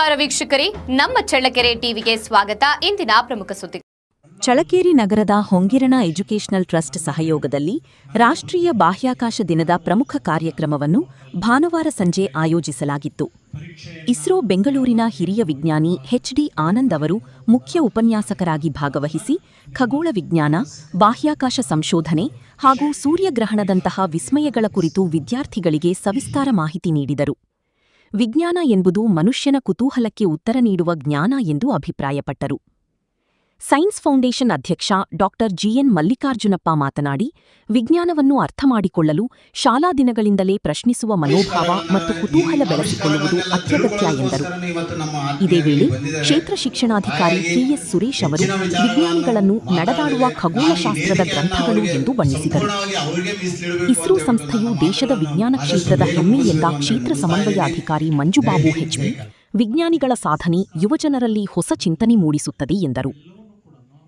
ನಮಸ್ಕಾರ ವೀಕ್ಷಕರೇ, ನಮ್ಮ ಚಳ್ಳಕೆರೆ ಟಿವಿಗೆ ಸ್ವಾಗತ. ಇಂದಿನ ಪ್ರಮುಖ ಸುದ್ದಿ. ಚಳ್ಳಕೆರೆ ನಗರದ ಹೊಂಗಿರಣ ಎಜುಕೇಷನಲ್ ಟ್ರಸ್ಟ್ ಸಹಯೋಗದಲ್ಲಿ ರಾಷ್ಟ್ರೀಯ ಬಾಹ್ಯಾಕಾಶ ದಿನದ ಪ್ರಮುಖ ಕಾರ್ಯಕ್ರಮವನ್ನು ಭಾನುವಾರ ಸಂಜೆ ಆಯೋಜಿಸಲಾಗಿತ್ತು. ಇಸ್ರೋ ಬೆಂಗಳೂರಿನ ಹಿರಿಯ ವಿಜ್ಞಾನಿ ಎಚ್.ಡಿ. ಆನಂದ್ ಅವರು ಮುಖ್ಯ ಉಪನ್ಯಾಸಕರಾಗಿ ಭಾಗವಹಿಸಿ ಖಗೋಳ ವಿಜ್ಞಾನ, ಬಾಹ್ಯಾಕಾಶ ಸಂಶೋಧನೆ ಹಾಗೂ ಸೂರ್ಯಗ್ರಹಣದಂತಹ ವಿಸ್ಮಯಗಳ ಕುರಿತು ವಿದ್ಯಾರ್ಥಿಗಳಿಗೆ ಸವಿಸ್ತಾರ ಮಾಹಿತಿ ನೀಡಿದರು. ವಿಜ್ಞಾನ ಎಂಬುದು ಮನುಷ್ಯನ ಕುತೂಹಲಕ್ಕೆ ಉತ್ತರ ನೀಡುವ ಜ್ಞಾನ ಎಂದು ಅಭಿಪ್ರಾಯಪಟ್ಟರು. ಸೈನ್ಸ್ ಫೌಂಡೇಶನ್ ಅಧ್ಯಕ್ಷ ಡಾ. ಜಿಎನ್ ಮಲ್ಲಿಕಾರ್ಜುನಪ್ಪ ಮಾತನಾಡಿ, ವಿಜ್ಞಾನವನ್ನು ಅರ್ಥಮಾಡಿಕೊಳ್ಳಲು ಶಾಲಾ ದಿನಗಳಿಂದಲೇ ಪ್ರಶ್ನಿಸುವ ಮನೋಭಾವ ಮತ್ತು ಕುತೂಹಲ ಬೆಳೆಸಿಕೊಳ್ಳುವುದು ಅತ್ಯಗತ್ಯ ಎಂದರು. ಇದೇ ವೇಳೆ ಕ್ಷೇತ್ರ ಶಿಕ್ಷಣಾಧಿಕಾರಿ ಕೆಎಸ್ ಸುರೇಶ್ ಅವರು ವಿಜ್ಞಾನಿಗಳನ್ನು ನಡೆದಾಡುವ ಖಗೋಳಶಾಸ್ತ್ರದ ಗ್ರಂಥಗಳು ಎಂದು ಬಣ್ಣಿಸಿದರು. ಇಸ್ರೋ ಸಂಸ್ಥೆಯು ದೇಶದ ವಿಜ್ಞಾನ ಕ್ಷೇತ್ರದ ಹೆಮ್ಮೆ ಎಂದ ಕ್ಷೇತ್ರ ಸಮನ್ವಯಾಧಿಕಾರಿ ಮಂಜುಬಾಬು ಹೆಚ್ವಿ, ವಿಜ್ಞಾನಿಗಳ ಸಾಧನೆ ಯುವಜನರಲ್ಲಿ ಹೊಸ ಚಿಂತನೆ ಮೂಡಿಸುತ್ತದೆ ಎಂದರು.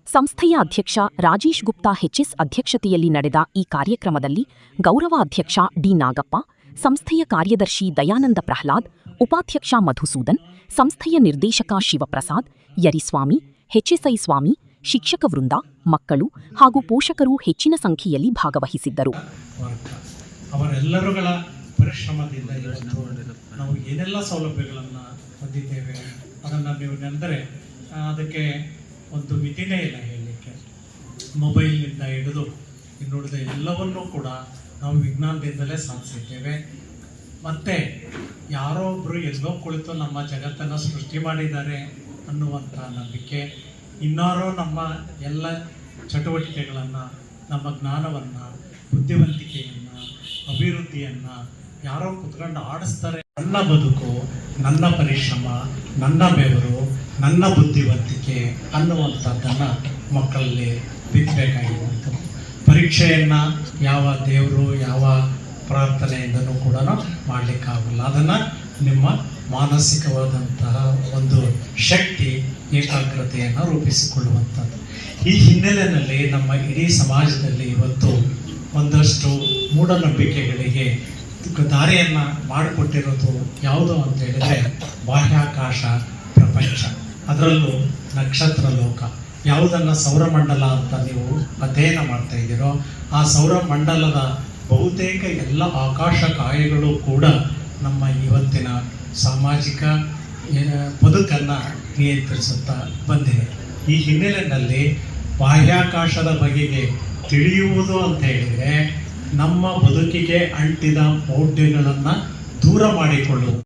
ಸಂಸ್ಥೆಯ ಅಧ್ಯಕ್ಷ ರಾಜೇಶ್ ಗುಪ್ತಾ ಎಚ್ಎಸ್ ಅಧ್ಯಕ್ಷತೆಯಲ್ಲಿ ನಡೆದ ಈ ಕಾರ್ಯಕ್ರಮದಲ್ಲಿ ಗೌರವ ಅಧ್ಯಕ್ಷ ಡಿ. ನಾಗಪ್ಪ, ಸಂಸ್ಥೆಯ ಕಾರ್ಯದರ್ಶಿ ದಯಾನಂದ ಪ್ರಹ್ಲಾದ್, ಉಪಾಧ್ಯಕ್ಷ ಮಧುಸೂದನ್, ಸಂಸ್ಥೆಯ ನಿರ್ದೇಶಕ ಶಿವಪ್ರಸಾದ್, ಯರಿಸ್ವಾಮಿ, ಎಚ್ಎಸ್ಐ ಸ್ವಾಮಿ, ಶಿಕ್ಷಕ ವೃಂದ, ಮಕ್ಕಳು ಹಾಗೂ ಪೋಷಕರು ಹೆಚ್ಚಿನ ಸಂಖ್ಯೆಯಲ್ಲಿ ಭಾಗವಹಿಸಿದ್ದರು. ಅವರೆಲ್ಲರುಗಳ ಪರಿಶ್ರಮದಿಂದ ನಾವು ಏನೆಲ್ಲ ಸೌಲಭ್ಯಗಳನ್ನು ಹೊಂದಿದ್ದೇವೆ ಅದನ್ನು ನೀವು ನೆನೆದರೆ ಅದಕ್ಕೆ ಒಂದು ಮಿತಿನೇ ಇಲ್ಲ ಹೇಳಲಿಕ್ಕೆ. ಮೊಬೈಲ್ನಿಂದ ಹಿಡಿದು ಇನ್ನುಳಿದ ಎಲ್ಲವನ್ನೂ ಕೂಡ ನಾವು ವಿಜ್ಞಾನದಿಂದಲೇ ಸಾಧಿಸಿದ್ದೇವೆ. ಮತ್ತು ಯಾರೋ ಒಬ್ಬರು ಎಲ್ಲೋ ಕುಳಿತು ನಮ್ಮ ಜಗತ್ತನ್ನು ಸೃಷ್ಟಿ ಮಾಡಿದ್ದಾರೆ ಅನ್ನುವಂಥ ನಂಬಿಕೆ, ಇನ್ನಾರೋ ನಮ್ಮ ಎಲ್ಲ ಚಟುವಟಿಕೆಗಳನ್ನು, ನಮ್ಮ ಜ್ಞಾನವನ್ನು, ಬುದ್ಧಿವಂತಿಕೆಯನ್ನು, ಅಭಿವೃದ್ಧಿಯನ್ನು ಯಾರೋ ಕುತ್ಕೊಂಡು ಆಡಿಸ್ತಾರೆ. ನನ್ನ ಬದುಕು, ನನ್ನ ಪರಿಶ್ರಮ, ನನ್ನ ಬೆವರು, ನನ್ನ ಬುದ್ಧಿವಂತಿಕೆ ಅನ್ನುವಂಥದ್ದನ್ನು ಮಕ್ಕಳಲ್ಲಿ ಬಿತ್ತಬೇಕಾಗಿರುವಂಥದ್ದು. ಪರೀಕ್ಷೆಯನ್ನು ಯಾವ ದೇವರು, ಯಾವ ಪ್ರಾರ್ಥನೆಯಿಂದನೂ ಕೂಡ ಮಾಡಲಿಕ್ಕಾಗಲ್ಲ. ಅದನ್ನು ನಿಮ್ಮ ಮಾನಸಿಕವಾದಂತಹ ಒಂದು ಶಕ್ತಿ, ಏಕಾಗ್ರತೆಯನ್ನು ರೂಪಿಸಿಕೊಳ್ಳುವಂಥದ್ದು. ಈ ಹಿನ್ನೆಲೆಯಲ್ಲಿ ನಮ್ಮ ಇಡೀ ಸಮಾಜದಲ್ಲಿ ಇವತ್ತು ಒಂದಷ್ಟು ಮೂಢನಂಬಿಕೆಗಳಿಗೆ ದಾರಿಯನ್ನು ಮಾಡಿಕೊಟ್ಟಿರೋದು ಯಾವುದು ಅಂತ ಹೇಳಿದರೆ ಬಾಹ್ಯಾಕಾಶ ಪ್ರಪಂಚ, ಅದರಲ್ಲೂ ನಕ್ಷತ್ರ ಲೋಕ. ಯಾವುದನ್ನು ಸೌರಮಂಡಲ ಅಂತ ನೀವು ಅಧ್ಯಯನ ಮಾಡ್ತಾ ಇದ್ದೀರೋ ಆ ಸೌರಮಂಡಲದ ಬಹುತೇಕ ಎಲ್ಲ ಆಕಾಶ ಕಾಯಗಳು ಕೂಡ ನಮ್ಮ ಇವತ್ತಿನ ಸಾಮಾಜಿಕ ಬದುಕನ್ನು ನಿಯಂತ್ರಿಸುತ್ತಾ ಬಂದಿದೆ. ಈ ಹಿನ್ನೆಲೆಯಲ್ಲಿ ಬಾಹ್ಯಾಕಾಶದ ಬಗೆಗೆ ತಿಳಿಯುವುದು ಅಂತ ಹೇಳಿದರೆ ನಮ್ಮ ಬದುಕಿಗೆ ಅಂಟಿದ ಮೌಢ್ಯಗಳನ್ನು ದೂರ ಮಾಡಿಕೊಳ್ಳುವುದು.